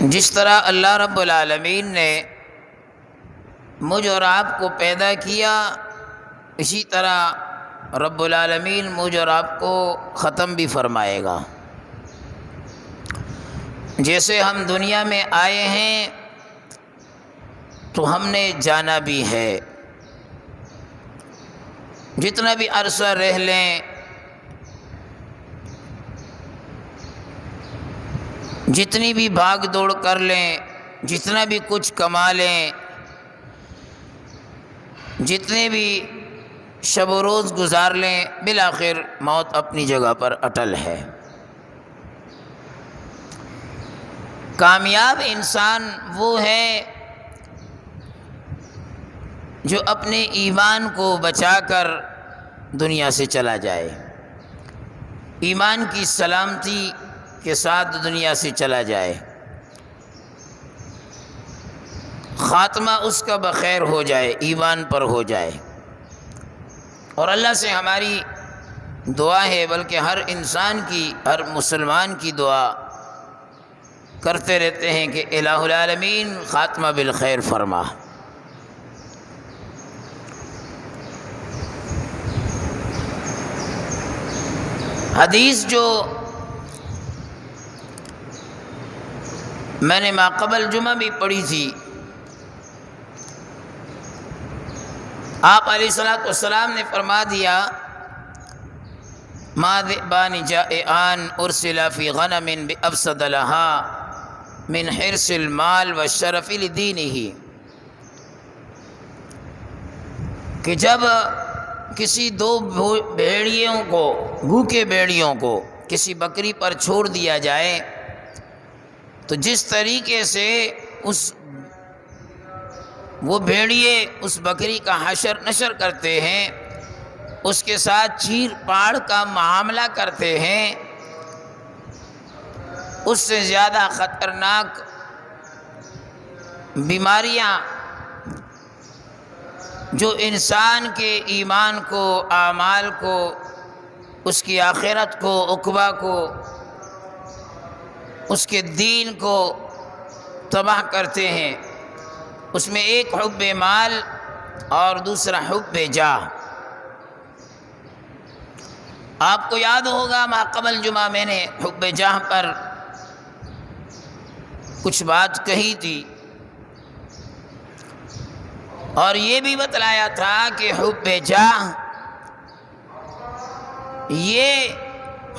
جس طرح اللہ رب العالمین نے مجھ اور آپ کو پیدا کیا، اسی طرح رب العالمین مجھ اور آپ کو ختم بھی فرمائے گا۔ جیسے ہم دنیا میں آئے ہیں تو ہم نے جانا بھی ہے، جتنا بھی عرصہ رہ لیں، جتنی بھی بھاگ دوڑ کر لیں، جتنا بھی کچھ کما لیں، جتنے بھی شب و روز گزار لیں، بالآخر موت اپنی جگہ پر اٹل ہے۔ کامیاب انسان وہ ہے جو اپنے ایمان کو بچا کر دنیا سے چلا جائے، ایمان کی سلامتی کے ساتھ دنیا سے چلا جائے، خاتمہ اس کا بخیر ہو جائے، ایمان پر ہو جائے۔ اور اللہ سے ہماری دعا ہے، بلکہ ہر انسان کی، ہر مسلمان کی دعا کرتے رہتے ہیں کہ الہ العالمین خاتمہ بالخیر فرما۔ حدیث جو میں نے ماقبل جمعہ بھی پڑھی تھی، آپ علیہ الصلوۃ والسلام نے فرما دیا، ما ذئبان جائعان ارسلا فی غنم بافسد لها من حرص المال والشرف لدینہ، کہ جب کسی دو بھیڑیوں کو، بھوکے بھیڑیوں کو کسی بکری پر چھوڑ دیا جائے تو جس طریقے سے وہ بھیڑیے اس بکری کا حشر نشر کرتے ہیں، اس کے ساتھ چیر پاڑ کا معاملہ کرتے ہیں، اس سے زیادہ خطرناک بیماریاں جو انسان کے ایمان کو، اعمال کو، اس کی آخرت کو، عقبہ کو، اس کے دین کو تباہ کرتے ہیں، اس میں ایک حب مال اور دوسرا حب جاہ۔ آپ کو یاد ہوگا ماقبل جمعہ میں نے حب جاہ پر کچھ بات کہی تھی، اور یہ بھی بتلایا تھا کہ حب جاہ یہ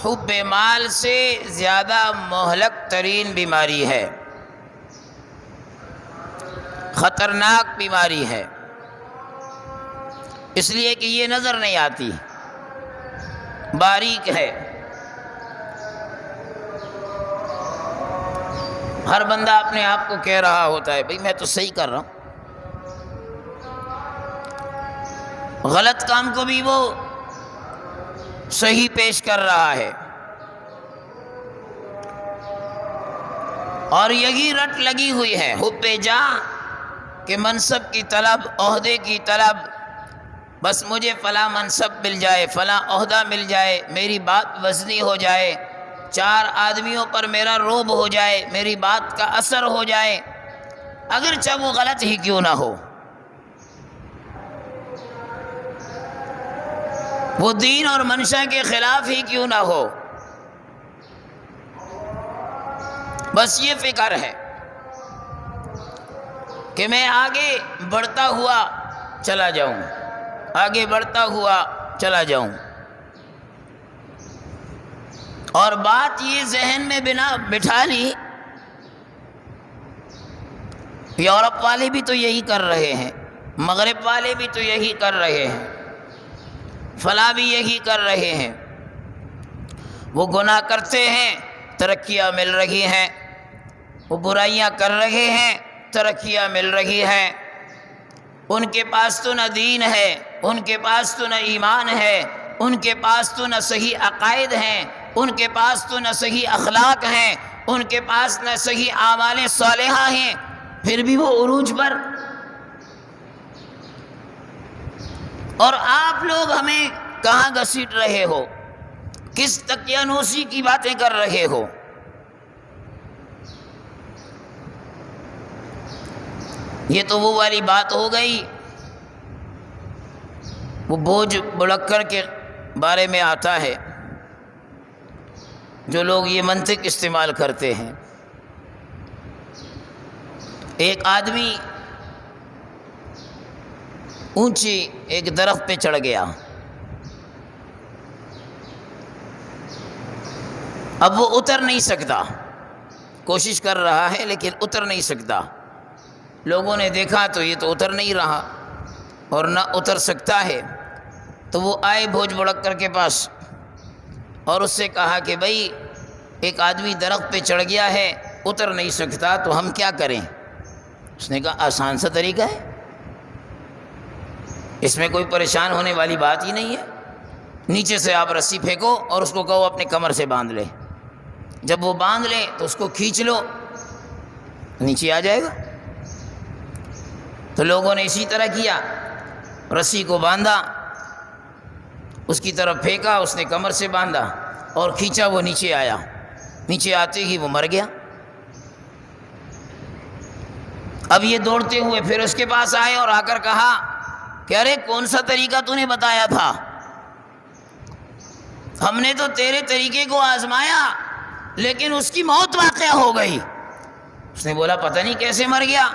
حب مال سے زیادہ مہلک ترین بیماری ہے، خطرناک بیماری ہے، اس لیے کہ یہ نظر نہیں آتی، باریک ہے۔ ہر بندہ اپنے آپ کو کہہ رہا ہوتا ہے، بھئی میں تو صحیح کر رہا ہوں، غلط کام کو بھی وہ صحیح پیش کر رہا ہے، اور یہی رٹ لگی ہوئی ہے حب جاہ کہ منصب کی طلب، عہدے کی طلب، بس مجھے فلاں منصب مل جائے، فلاں عہدہ مل جائے، میری بات وزنی ہو جائے، چار آدمیوں پر میرا رعب ہو جائے، میری بات کا اثر ہو جائے، اگرچہ وہ غلط ہی کیوں نہ ہو، وہ دین اور منشا کے خلاف ہی کیوں نہ ہو، بس یہ فکر ہے کہ میں آگے بڑھتا ہوا چلا جاؤں، آگے بڑھتا ہوا چلا جاؤں۔ اور بات یہ ذہن میں بٹھا لی، یورپ والے بھی تو یہی کر رہے ہیں، مغرب والے بھی تو یہی کر رہے ہیں، فلاں بھی یہی کر رہے ہیں، وہ گناہ کرتے ہیں، ترقیاں مل رہی ہیں، وہ برائیاں کر رہے ہیں، ترقیاں مل رہی ہیں، ان کے پاس تو نہ دین ہے، ان کے پاس تو نہ ایمان ہے، ان کے پاس تو نہ صحیح عقائد ہیں، ان کے پاس تو نہ صحیح اخلاق ہیں، ان کے پاس نہ صحیح اعمال صالحہ ہیں، پھر بھی وہ عروج پر۔ اور آپ لوگ ہمیں کہاں گھسیٹ رہے ہو، کس تقیانوسی کی باتیں کر رہے ہو؟ یہ تو وہ والی بات ہو گئی، وہ بوجھ بڑکر کے بارے میں آتا ہے، جو لوگ یہ منطق استعمال کرتے ہیں۔ ایک آدمی اونچی ایک درخت پہ چڑھ گیا، اب وہ اتر نہیں سکتا، کوشش کر رہا ہے لیکن اتر نہیں سکتا۔ لوگوں نے دیکھا تو یہ تو اتر نہیں رہا اور نہ اتر سکتا ہے، تو وہ آئے بھوج بڑکر کے پاس اور اس سے کہا کہ بھائی ایک آدمی درخت پہ چڑھ گیا ہے، اتر نہیں سکتا، تو ہم کیا کریں؟ اس نے کہا آسان سا طریقہ ہے، اس میں کوئی پریشان ہونے والی بات ہی نہیں ہے۔ نیچے سے آپ رسی پھینکو اور اس کو کہو اپنے کمر سے باندھ لے، جب وہ باندھ لے تو اس کو کھینچ لو، نیچے آ جائے گا۔ تو لوگوں نے اسی طرح کیا، رسی کو باندھا، اس کی طرف پھینکا، اس نے کمر سے باندھا اور کھینچا، وہ نیچے آیا۔ نیچے آتے ہی وہ مر گیا۔ اب یہ دوڑتے ہوئے پھر اس کے پاس آئے اور آ کر کہا کہ ارے کون سا طریقہ تو نے بتایا تھا، ہم نے تو تیرے طریقے کو آزمایا لیکن اس کی موت واقع ہو گئی۔ اس نے بولا پتہ نہیں کیسے مر گیا،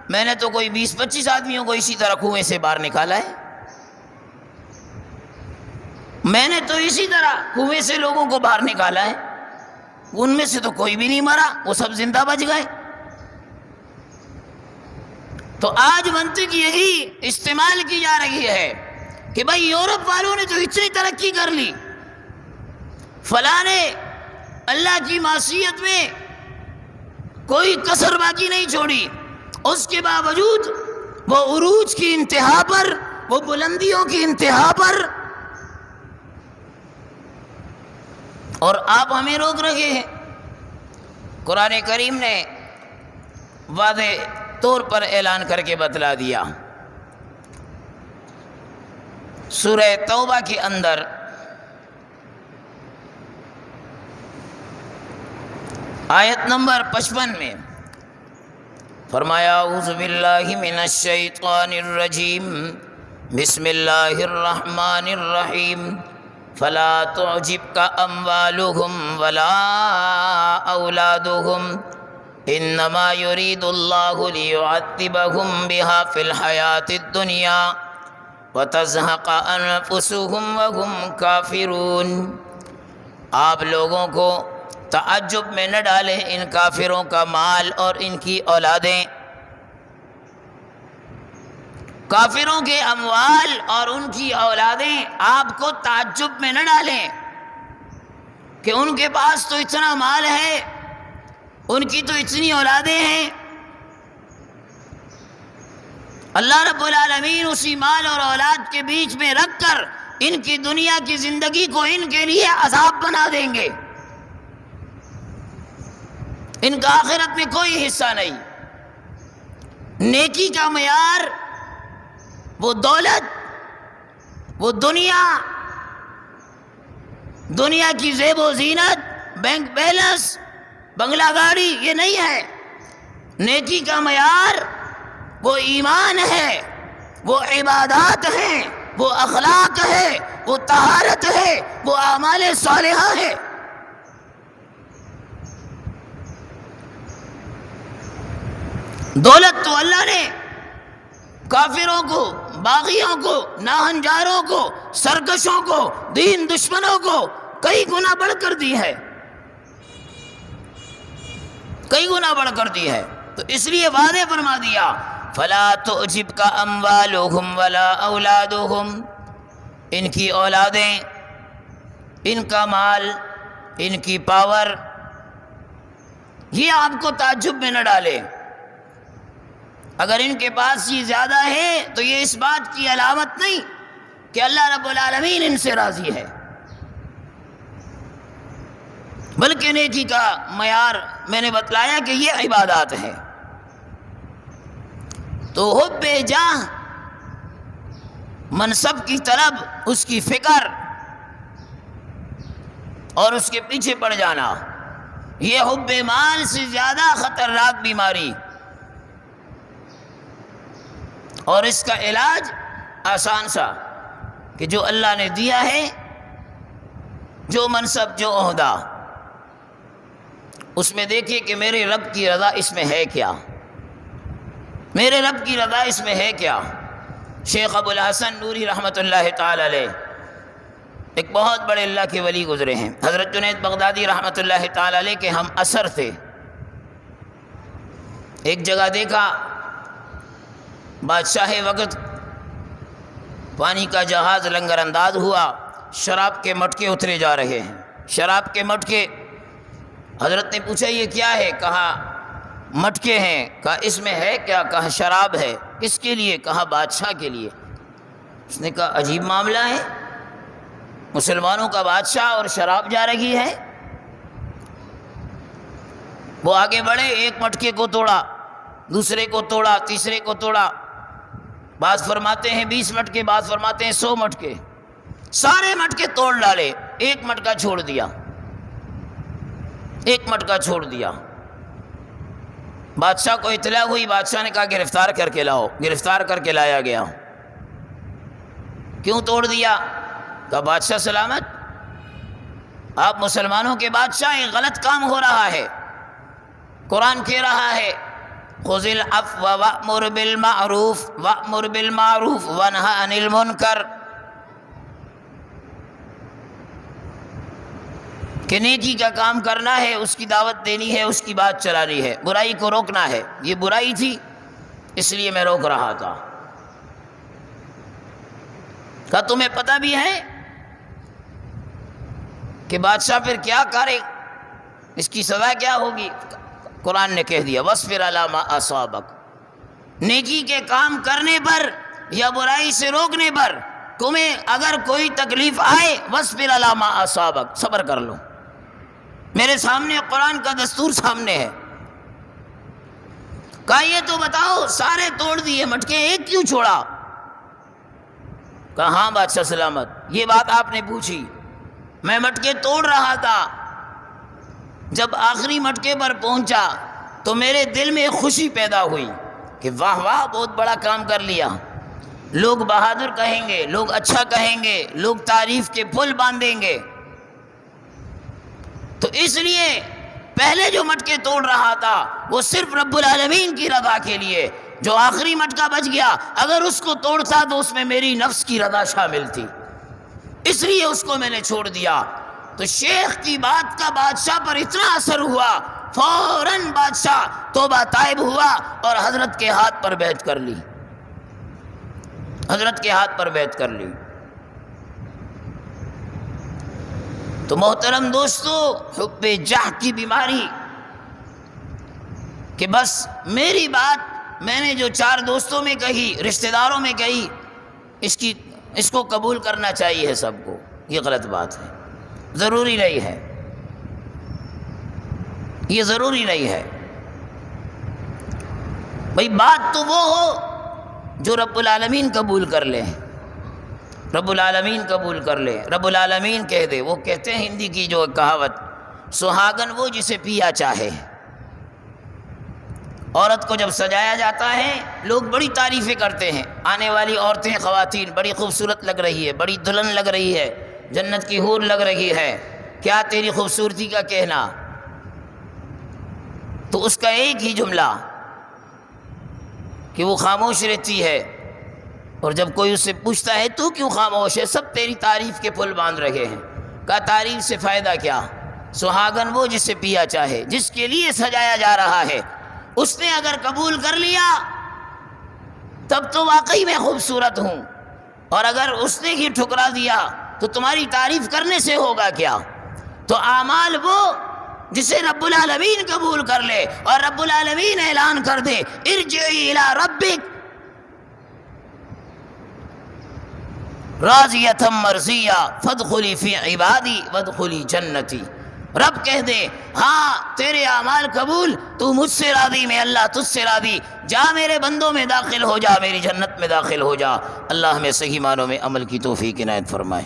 میں نے تو کوئی 20-25 آدمیوں کو اسی طرح کنویں سے باہر نکالا ہے، میں نے تو اسی طرح کنویں سے لوگوں کو باہر نکالا ہے، ان میں سے تو کوئی بھی نہیں مرا، وہ سب زندہ بچ گئے۔ تو آج منطق یہی استعمال کی جا رہی ہے کہ بھائی یورپ والوں نے تو اتنی ترقی کر لی، فلاں نے اللہ کی معصیت میں کوئی کسر باقی نہیں چھوڑی، اس کے باوجود وہ عروج کی انتہا پر، وہ بلندیوں کی انتہا پر، اور آپ ہمیں روک رہے ہیں۔ قرآن کریم نے واضح طور پر اعلان کر کے بتلا دیا، سورہ توبہ کے اندر آیت نمبر 55 میں فرمایا اعوذ باللہ من الشیطان الرجیم بسم اللہ الرحمن الرحیم فلا تعجبک اموالهم ولا اولادهم انما يريد الله ليعذبهم بها في الحياة الدنيا وتزهق انفسهم وهم كافرون۔ آپ لوگوں کو تعجب میں نہ ڈالیں ان کافروں کا مال اور ان کی اولادیں، کافروں کے اموال اور ان کی اولادیں آپ کو تعجب میں نہ ڈالیں کہ ان کے پاس تو اتنا مال ہے، ان کی تو اتنی اولادیں ہیں۔ اللہ رب العالمین اسی مال اور اولاد کے بیچ میں رکھ کر ان کی دنیا کی زندگی کو ان کے لیے عذاب بنا دیں گے، ان کا آخرت میں کوئی حصہ نہیں۔ نیکی کا معیار وہ دولت، وہ دنیا کی زیب و زینت، بینک بیلنس، بنگلہ گاڑی، یہ نہیں ہے۔ نیکی کا معیار وہ ایمان ہے، وہ عبادات ہیں، وہ اخلاق ہے، وہ طہارت ہے، وہ اعمال صالحہ ہے۔ دولت تو اللہ نے کافروں کو، باغیوں کو، ناہنجاروں کو، سرکشوں کو، دین دشمنوں کو کئی گنا بڑھ کر دی ہے، کئی گنا بڑھ کر دی ہے۔ تو اس لیے واضح فرما دیا فلا تعجبک اموالهم ولا اولادهم، ان کی اولادیں، ان کا مال، ان کی پاور، یہ آپ کو تعجب میں نہ ڈالے۔ اگر ان کے پاس یہ زیادہ ہے تو یہ اس بات کی علامت نہیں کہ اللہ رب العالمین ان سے راضی ہے، بلکہ نیکی کا معیار میں نے بتلایا کہ یہ عبادات ہے۔ تو حب جاہ، منصب کی طلب، اس کی فکر اور اس کے پیچھے پڑ جانا، یہ حب مال سے زیادہ خطرناک بیماری اور اس کا علاج آسان سا کہ جو اللہ نے دیا ہے، جو منصب، جو عہدہ، اس میں دیکھیے کہ میرے رب کی رضا اس میں ہے کیا، میرے رب کی رضا اس میں ہے کیا۔ شیخ ابو الحسن نوری رحمۃ اللہ تعالی علیہ ایک بہت بڑے اللہ کے ولی گزرے ہیں۔ حضرت جنید بغدادی رحمۃ اللہ تعالی علیہ کے ہم اثر تھے۔ ایک جگہ دیکھا بادشاہ وقت پانی کا جہاز لنگر انداز ہوا، شراب کے مٹکے اترے جا رہے ہیں، شراب کے مٹکے۔ حضرت نے پوچھا یہ کیا ہے؟ کہا مٹکے ہیں۔ کہا اس میں ہے کیا؟ کہا شراب ہے۔ کس کے لیے؟ کہا بادشاہ کے لیے۔ اس نے کہا عجیب معاملہ ہے، مسلمانوں کا بادشاہ اور شراب جا رہی ہے۔ وہ آگے بڑھے، ایک مٹکے کو توڑا، دوسرے کو توڑا، تیسرے کو توڑا، بعض فرماتے ہیں 20 مٹکے، بعض فرماتے ہیں 100 مٹکے، سارے مٹکے توڑ ڈالے، ایک مٹکا چھوڑ دیا، ایک مٹکا چھوڑ دیا۔ بادشاہ کو اطلاع ہوئی، بادشاہ نے کہا گرفتار کر کے لاؤ۔ گرفتار کر کے لایا گیا۔ کیوں توڑ دیا؟ کہا بادشاہ سلامت، آپ مسلمانوں کے بادشاہ، ایک غلط کام ہو رہا ہے۔ قرآن کہہ رہا ہے خذ العفو وأمر بالمعروف وأمر بالمعروف وانہا عن المنکر، کہ نیکی کا کام کرنا ہے، اس کی دعوت دینی ہے، اس کی بات چلانی ہے، برائی کو روکنا ہے۔ یہ برائی تھی اس لیے میں روک رہا تھا۔ کہا تمہیں پتہ بھی ہے کہ بادشاہ پھر کیا کرے، اس کی سزا کیا ہوگی؟ قرآن نے کہہ دیا وَاصْبِرْ عَلَىٰ مَا أَصَابَكَ، نیکی کے کام کرنے پر یا برائی سے روکنے پر تمہیں اگر کوئی تکلیف آئے، وَاصْبِرْ عَلَىٰ مَا أَصَابَكَ، صبر کر لو۔ میرے سامنے قرآن کا دستور سامنے ہے۔ کہا یہ تو بتاؤ سارے توڑ دیے مٹکے، ایک کیوں چھوڑا؟ کہا ہاں بادشاہ سلامت، یہ بات آپ نے پوچھی، میں مٹکے توڑ رہا تھا، جب آخری مٹکے پر پہنچا تو میرے دل میں ایک خوشی پیدا ہوئی کہ واہ واہ بہت بڑا کام کر لیا، لوگ بہادر کہیں گے، لوگ اچھا کہیں گے، لوگ تعریف کے پھول باندھیں گے۔ تو اس لیے پہلے جو مٹکے توڑ رہا تھا وہ صرف رب العالمین کی رضا کے لیے، جو آخری مٹکا بچ گیا اگر اس کو توڑتا تو اس میں میری نفس کی رضا شامل تھی، اس لیے اس کو میں نے چھوڑ دیا۔ تو شیخ کی بات کا بادشاہ پر اتنا اثر ہوا، فوراً بادشاہ توبہ طائب ہوا اور حضرت کے ہاتھ پر بیعت کر لی، حضرت کے ہاتھ پر بیعت کر لی۔ تو محترم دوستو، حب جاہ کی بیماری کہ بس میری بات میں نے جو 4 دوستوں میں کہی، رشتہ داروں میں کہی، اس کو قبول کرنا چاہیے سب کو، یہ غلط بات ہے، ضروری نہیں ہے، یہ ضروری نہیں ہے۔ بھئی بات تو وہ ہو جو رب العالمین قبول کر لے، رب العالمین قبول کر لے، رب العالمین کہہ دے۔ وہ کہتے ہیں ہندی کی جو کہاوت، سہاگن وہ جسے پیا چاہے۔ عورت کو جب سجایا جاتا ہے لوگ بڑی تعریفیں کرتے ہیں، آنے والی عورتیں، خواتین بڑی خوبصورت لگ رہی ہے، بڑی دلہن لگ رہی ہے، جنت کی حور لگ رہی ہے، کیا تیری خوبصورتی کا کہنا۔ تو اس کا ایک ہی جملہ کہ وہ خاموش رہتی ہے، اور جب کوئی اس سے پوچھتا ہے تو کیوں خاموش ہے، سب تیری تعریف کے پھول باندھ رہے ہیں۔ کہا تعریف سے فائدہ کیا، سہاگن وہ جسے پیا چاہے، جس کے لیے سجایا جا رہا ہے، اس نے اگر قبول کر لیا تب تو واقعی میں خوبصورت ہوں، اور اگر اس نے ہی ٹھکرا دیا تو تمہاری تعریف کرنے سے ہوگا کیا۔ تو اعمال وہ جسے رب العالمین قبول کر لے، اور رب العالمین اعلان کر دے ارجعی الی ربک راضیۃ مرضیہ فادخلی فی عبادی وادخلی جنتی۔ رب کہہ دے ہاں تیرے اعمال قبول، تو مجھ سے راضی، میں اللہ تجھ سے راضی، جا میرے بندوں میں داخل ہو جا، میری جنت میں داخل ہو جا۔ اللہ ہمیں صحیح معنوں میں عمل کی توفیق عنایت فرمائے۔